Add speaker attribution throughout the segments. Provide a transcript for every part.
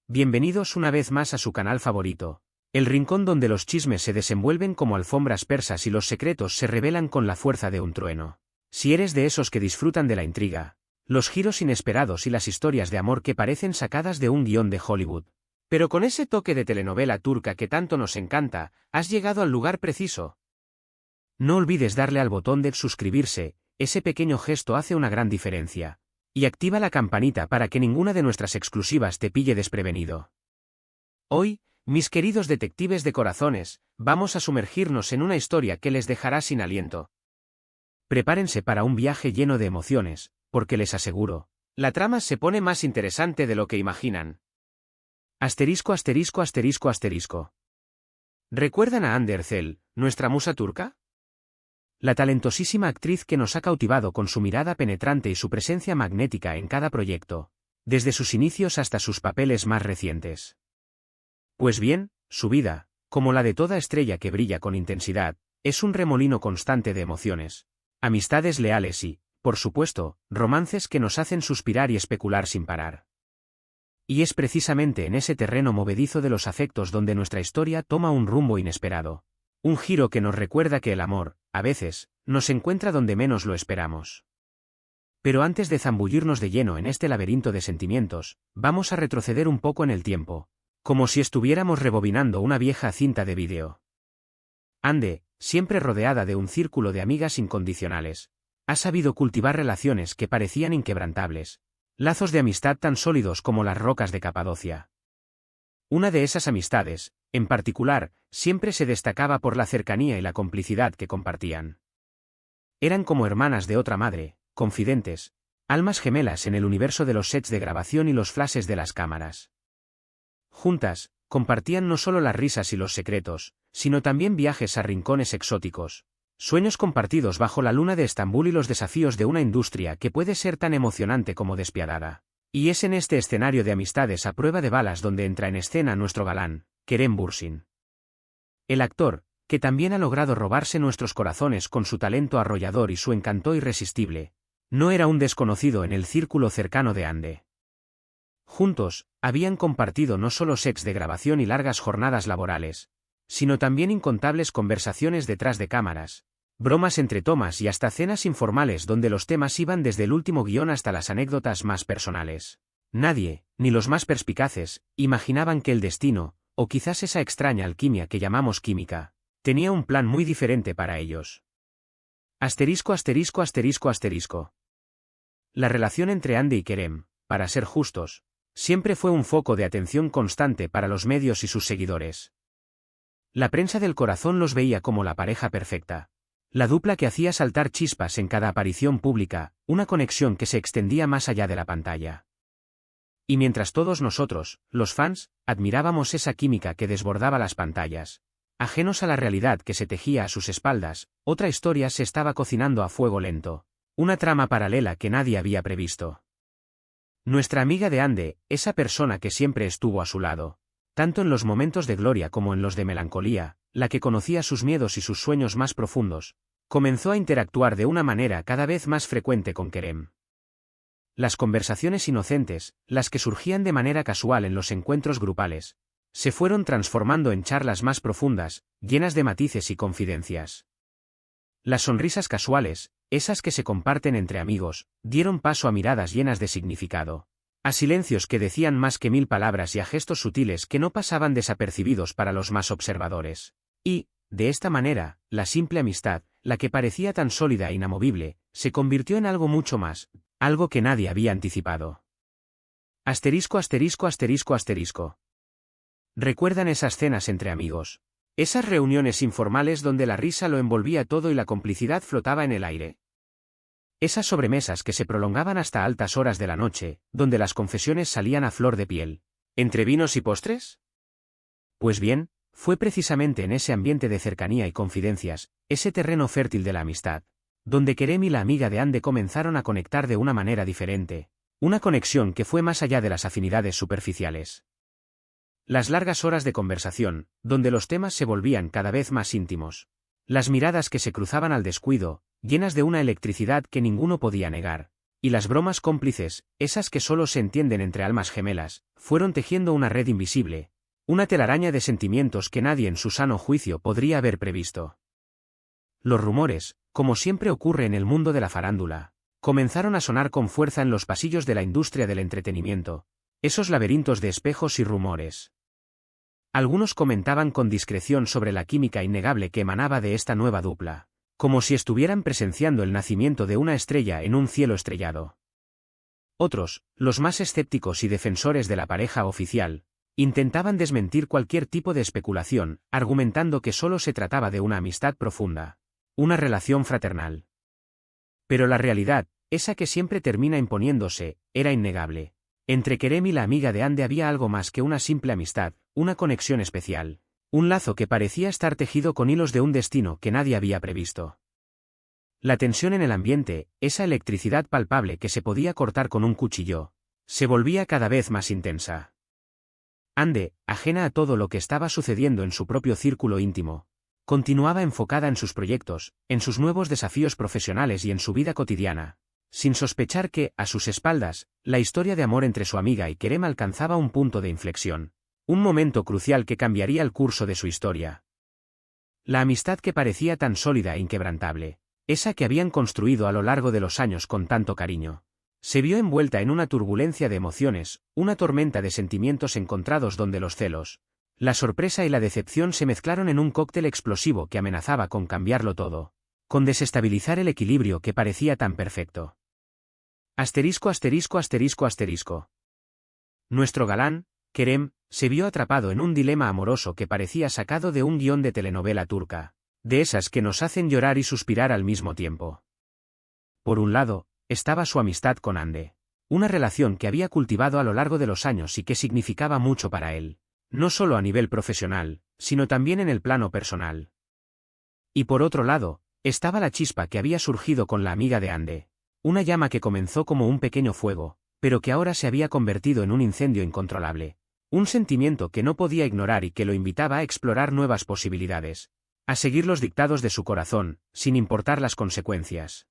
Speaker 1: Bienvenidos una vez más a su canal favorito, el rincón donde los chismes se desenvuelven como alfombras persas y los secretos se revelan con la fuerza de un trueno. Si eres de esos que disfrutan de la intriga, los giros inesperados y las historias de amor que parecen sacadas de un guión de Hollywood, pero con ese toque de telenovela turca que tanto nos encanta, has llegado al lugar preciso. No olvides darle al botón de suscribirse, ese pequeño gesto hace una gran diferencia. Y activa la campanita para que ninguna de nuestras exclusivas te pille desprevenido. Hoy, mis queridos detectives de corazones, vamos a sumergirnos en una historia que les dejará sin aliento. Prepárense para un viaje lleno de emociones, porque les aseguro, la trama se pone más interesante de lo que imaginan. Asterisco asterisco asterisco asterisco. ¿Recuerdan a Hande Erçel, nuestra musa turca? La talentosísima actriz que nos ha cautivado con su mirada penetrante y su presencia magnética en cada proyecto, desde sus inicios hasta sus papeles más recientes. Pues bien, su vida, como la de toda estrella que brilla con intensidad, es un remolino constante de emociones, amistades leales y, por supuesto, romances que nos hacen suspirar y especular sin parar. Y es precisamente en ese terreno movedizo de los afectos donde nuestra historia toma un rumbo inesperado. Un giro que nos recuerda que el amor, a veces, nos encuentra donde menos lo esperamos. Pero antes de zambullirnos de lleno en este laberinto de sentimientos, vamos a retroceder un poco en el tiempo, como si estuviéramos rebobinando una vieja cinta de vídeo. Hande, siempre rodeada de un círculo de amigas incondicionales, ha sabido cultivar relaciones que parecían inquebrantables, lazos de amistad tan sólidos como las rocas de Capadocia. Una de esas amistades, en particular, siempre se destacaba por la cercanía y la complicidad que compartían. Eran como hermanas de otra madre, confidentes, almas gemelas en el universo de los sets de grabación y los flashes de las cámaras. Juntas, compartían no solo las risas y los secretos, sino también viajes a rincones exóticos, sueños compartidos bajo la luna de Estambul y los desafíos de una industria que puede ser tan emocionante como despiadada. Y es en este escenario de amistades a prueba de balas donde entra en escena nuestro galán, Kerem Bürsin. El actor, que también ha logrado robarse nuestros corazones con su talento arrollador y su encanto irresistible, no era un desconocido en el círculo cercano de Hande. Juntos, habían compartido no solo sets de grabación y largas jornadas laborales, sino también incontables conversaciones detrás de cámaras, bromas entre tomas y hasta cenas informales donde los temas iban desde el último guión hasta las anécdotas más personales. Nadie, ni los más perspicaces, imaginaban que el destino, o quizás esa extraña alquimia que llamamos química, tenía un plan muy diferente para ellos. Asterisco asterisco asterisco asterisco. La relación entre Hande y Kerem, para ser justos, siempre fue un foco de atención constante para los medios y sus seguidores. La prensa del corazón los veía como la pareja perfecta. La dupla que hacía saltar chispas en cada aparición pública, una conexión que se extendía más allá de la pantalla. Y mientras todos nosotros, los fans, admirábamos esa química que desbordaba las pantallas, ajenos a la realidad que se tejía a sus espaldas, otra historia se estaba cocinando a fuego lento, una trama paralela que nadie había previsto. Nuestra amiga de Hande, esa persona que siempre estuvo a su lado, tanto en los momentos de gloria como en los de melancolía, la que conocía sus miedos y sus sueños más profundos, comenzó a interactuar de una manera cada vez más frecuente con Kerem. Las conversaciones inocentes, las que surgían de manera casual en los encuentros grupales, se fueron transformando en charlas más profundas, llenas de matices y confidencias. Las sonrisas casuales, esas que se comparten entre amigos, dieron paso a miradas llenas de significado, a silencios que decían más que 1000 palabras y a gestos sutiles que no pasaban desapercibidos para los más observadores. Y, de esta manera, la simple amistad, la que parecía tan sólida e inamovible, se convirtió en algo mucho más, algo que nadie había anticipado. Asterisco asterisco asterisco asterisco. ¿Recuerdan esas cenas entre amigos? Esas reuniones informales donde la risa lo envolvía todo y la complicidad flotaba en el aire. Esas sobremesas que se prolongaban hasta altas horas de la noche, donde las confesiones salían a flor de piel. ¿Entre vinos y postres? Pues bien, fue precisamente en ese ambiente de cercanía y confidencias, ese terreno fértil de la amistad, donde Kerem y la amiga de Hande comenzaron a conectar de una manera diferente, una conexión que fue más allá de las afinidades superficiales. Las largas horas de conversación, donde los temas se volvían cada vez más íntimos, las miradas que se cruzaban al descuido, llenas de una electricidad que ninguno podía negar, Y las bromas cómplices, esas que solo se entienden entre almas gemelas, fueron tejiendo una red invisible, una telaraña de sentimientos que nadie en su sano juicio podría haber previsto. Los rumores, como siempre ocurre en el mundo de la farándula, comenzaron a sonar con fuerza en los pasillos de la industria del entretenimiento, esos laberintos de espejos y rumores. Algunos comentaban con discreción sobre la química innegable que emanaba de esta nueva dupla, como si estuvieran presenciando el nacimiento de una estrella en un cielo estrellado. Otros, los más escépticos y defensores de la pareja oficial, intentaban desmentir cualquier tipo de especulación, argumentando que solo se trataba de una amistad profunda, una relación fraternal. Pero la realidad, esa que siempre termina imponiéndose, era innegable. Entre Kerem y la amiga de Ande había algo más que una simple amistad, una conexión especial, un lazo que parecía estar tejido con hilos de un destino que nadie había previsto. La tensión en el ambiente, esa electricidad palpable que se podía cortar con un cuchillo, se volvía cada vez más intensa. Ande, ajena a todo lo que estaba sucediendo en su propio círculo íntimo, continuaba enfocada en sus proyectos, en sus nuevos desafíos profesionales y en su vida cotidiana, sin sospechar que, a sus espaldas, la historia de amor entre su amiga y Kerem alcanzaba un punto de inflexión, un momento crucial que cambiaría el curso de su historia. La amistad que parecía tan sólida e inquebrantable, esa que habían construido a lo largo de los años con tanto cariño, se vio envuelta en una turbulencia de emociones, una tormenta de sentimientos encontrados donde los celos, la sorpresa y la decepción se mezclaron en un cóctel explosivo que amenazaba con cambiarlo todo, con desestabilizar el equilibrio que parecía tan perfecto. Asterisco asterisco asterisco asterisco. Nuestro galán, Kerem, se vio atrapado en un dilema amoroso que parecía sacado de un guión de telenovela turca, de esas que nos hacen llorar y suspirar al mismo tiempo. Por un lado, estaba su amistad con Ande, una relación que había cultivado a lo largo de los años y que significaba mucho para él, no solo a nivel profesional, sino también en el plano personal. Y por otro lado, estaba la chispa que había surgido con la amiga de Ande, una llama que comenzó como un pequeño fuego, pero que ahora se había convertido en un incendio incontrolable, un sentimiento que no podía ignorar y que lo invitaba a explorar nuevas posibilidades, a seguir los dictados de su corazón, sin importar las consecuencias.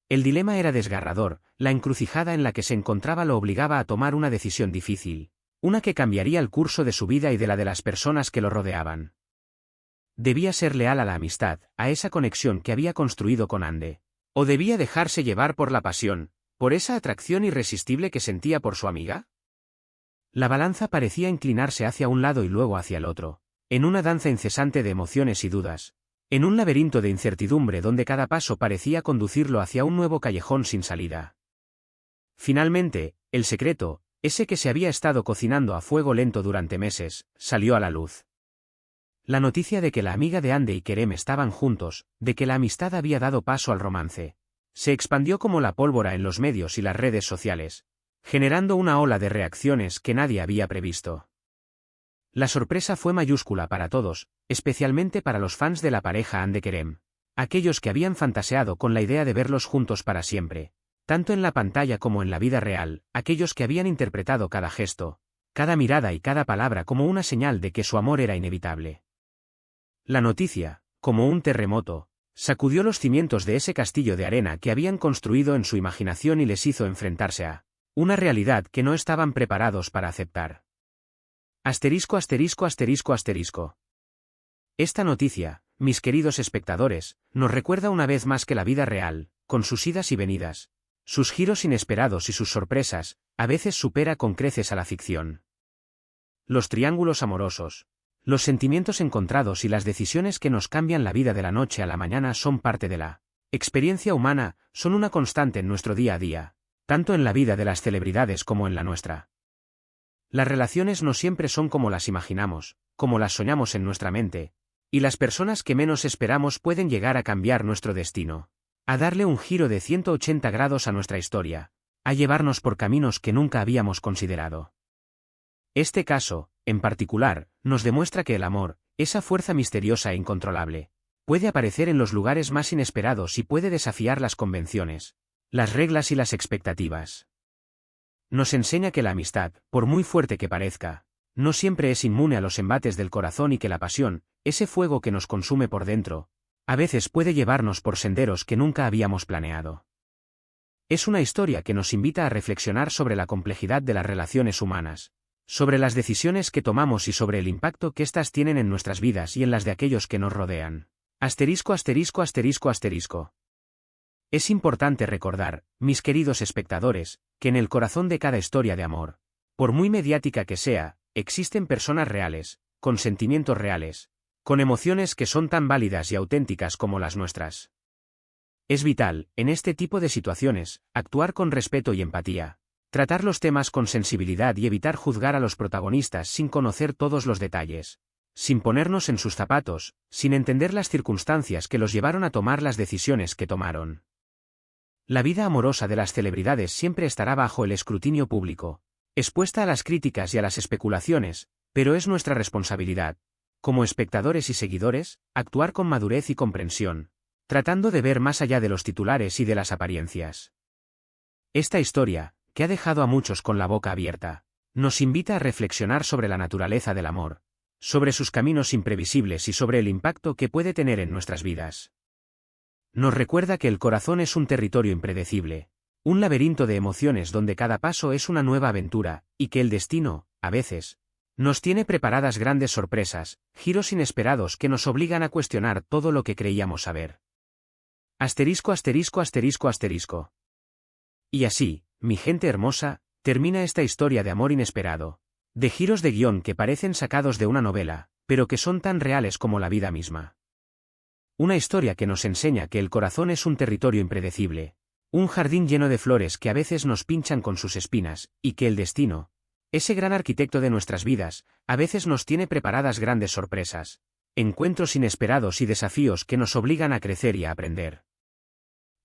Speaker 1: El dilema era desgarrador, la encrucijada en la que se encontraba lo obligaba a tomar una decisión difícil, una que cambiaría el curso de su vida y de la de las personas que lo rodeaban. Debía ser leal a la amistad, a esa conexión que había construido con Ande, o debía dejarse llevar por la pasión, por esa atracción irresistible que sentía por su amiga. La balanza parecía inclinarse hacia un lado y luego hacia el otro, en una danza incesante de emociones y dudas, en un laberinto de incertidumbre donde cada paso parecía conducirlo hacia un nuevo callejón sin salida. Finalmente, el secreto, ese que se había estado cocinando a fuego lento durante meses, salió a la luz. La noticia de que la amiga de Ande y Kerem estaban juntos, de que la amistad había dado paso al romance, se expandió como la pólvora en los medios y las redes sociales, generando una ola de reacciones que nadie había previsto. La sorpresa fue mayúscula para todos, especialmente para los fans de la pareja Ande-Kerem, aquellos que habían fantaseado con la idea de verlos juntos para siempre, tanto en la pantalla como en la vida real, aquellos que habían interpretado cada gesto, cada mirada y cada palabra como una señal de que su amor era inevitable. La noticia, como un terremoto, sacudió los cimientos de ese castillo de arena que habían construido en su imaginación y les hizo enfrentarse a una realidad que no estaban preparados para aceptar. Asterisco asterisco asterisco asterisco. Esta noticia, mis queridos espectadores, nos recuerda una vez más que la vida real, con sus idas y venidas, sus giros inesperados y sus sorpresas, a veces supera con creces a la ficción. Los triángulos amorosos, los sentimientos encontrados y las decisiones que nos cambian la vida de la noche a la mañana son parte de la experiencia humana, son una constante en nuestro día a día, tanto en la vida de las celebridades como en la nuestra. Las relaciones no siempre son como las imaginamos, como las soñamos en nuestra mente, y las personas que menos esperamos pueden llegar a cambiar nuestro destino, a darle un giro de 180 grados a nuestra historia, a llevarnos por caminos que nunca habíamos considerado. Este caso, en particular, nos demuestra que el amor, esa fuerza misteriosa e incontrolable, puede aparecer en los lugares más inesperados y puede desafiar las convenciones, las reglas y las expectativas. Nos enseña que la amistad, por muy fuerte que parezca, no siempre es inmune a los embates del corazón y que la pasión, ese fuego que nos consume por dentro, a veces puede llevarnos por senderos que nunca habíamos planeado. Es una historia que nos invita a reflexionar sobre la complejidad de las relaciones humanas, sobre las decisiones que tomamos y sobre el impacto que éstas tienen en nuestras vidas y en las de aquellos que nos rodean. Asterisco, asterisco, asterisco, asterisco. Es importante recordar, mis queridos espectadores, que en el corazón de cada historia de amor, por muy mediática que sea, existen personas reales, con sentimientos reales, con emociones que son tan válidas y auténticas como las nuestras. Es vital, en este tipo de situaciones, actuar con respeto y empatía, tratar los temas con sensibilidad y evitar juzgar a los protagonistas sin conocer todos los detalles, sin ponernos en sus zapatos, sin entender las circunstancias que los llevaron a tomar las decisiones que tomaron. La vida amorosa de las celebridades siempre estará bajo el escrutinio público, expuesta a las críticas y a las especulaciones, pero es nuestra responsabilidad, como espectadores y seguidores, actuar con madurez y comprensión, tratando de ver más allá de los titulares y de las apariencias. Esta historia, que ha dejado a muchos con la boca abierta, nos invita a reflexionar sobre la naturaleza del amor, sobre sus caminos imprevisibles y sobre el impacto que puede tener en nuestras vidas. Nos recuerda que el corazón es un territorio impredecible, un laberinto de emociones donde cada paso es una nueva aventura, y que el destino, a veces, nos tiene preparadas grandes sorpresas, giros inesperados que nos obligan a cuestionar todo lo que creíamos saber. Asterisco, asterisco, asterisco, asterisco. Y así, mi gente hermosa, termina esta historia de amor inesperado, de giros de guión que parecen sacados de una novela, pero que son tan reales como la vida misma. Una historia que nos enseña que el corazón es un territorio impredecible, un jardín lleno de flores que a veces nos pinchan con sus espinas, y que el destino, ese gran arquitecto de nuestras vidas, a veces nos tiene preparadas grandes sorpresas, encuentros inesperados y desafíos que nos obligan a crecer y a aprender.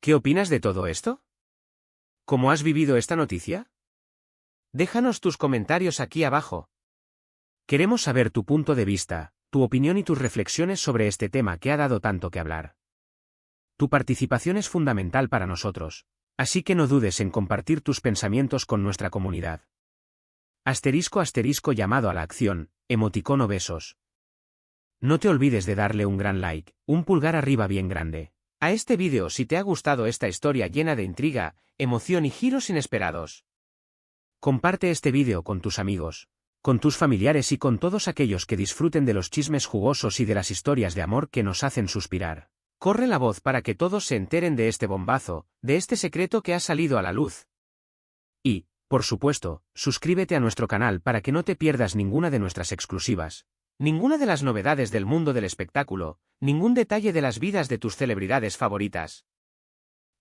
Speaker 1: ¿Qué opinas de todo esto? ¿Cómo has vivido esta noticia? Déjanos tus comentarios aquí abajo. Queremos saber tu punto de vista, tu opinión y tus reflexiones sobre este tema que ha dado tanto que hablar. Tu participación es fundamental para nosotros, así que no dudes en compartir tus pensamientos con nuestra comunidad. Asterisco, asterisco, llamado a la acción, emoticono besos. No te olvides de darle un gran like, un pulgar arriba bien grande, a este vídeo si te ha gustado esta historia llena de intriga, emoción y giros inesperados. Comparte este vídeo con tus amigos, con tus familiares y con todos aquellos que disfruten de los chismes jugosos y de las historias de amor que nos hacen suspirar. Corre la voz para que todos se enteren de este bombazo, de este secreto que ha salido a la luz. Y, por supuesto, suscríbete a nuestro canal para que no te pierdas ninguna de nuestras exclusivas, ninguna de las novedades del mundo del espectáculo, ningún detalle de las vidas de tus celebridades favoritas.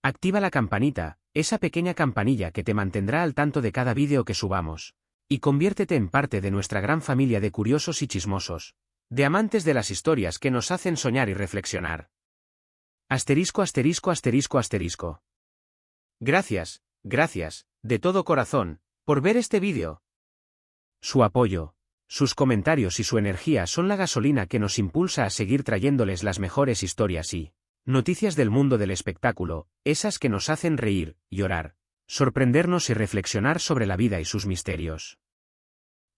Speaker 1: Activa la campanita, esa pequeña campanilla que te mantendrá al tanto de cada vídeo que subamos. Y conviértete en parte de nuestra gran familia de curiosos y chismosos, de amantes de las historias que nos hacen soñar y reflexionar. Asterisco, asterisco, asterisco, asterisco. Gracias, gracias, de todo corazón, por ver este vídeo. Su apoyo, sus comentarios y su energía son la gasolina que nos impulsa a seguir trayéndoles las mejores historias y noticias del mundo del espectáculo, esas que nos hacen reír, llorar, sorprendernos y reflexionar sobre la vida y sus misterios.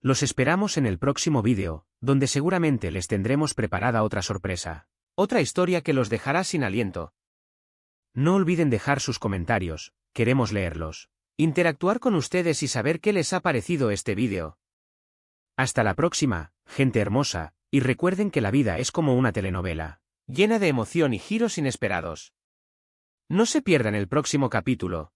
Speaker 1: Los esperamos en el próximo vídeo, donde seguramente les tendremos preparada otra sorpresa, otra historia que los dejará sin aliento. No olviden dejar sus comentarios, queremos leerlos, interactuar con ustedes y saber qué les ha parecido este vídeo. Hasta la próxima, gente hermosa, y recuerden que la vida es como una telenovela, llena de emoción y giros inesperados. No se pierdan el próximo capítulo.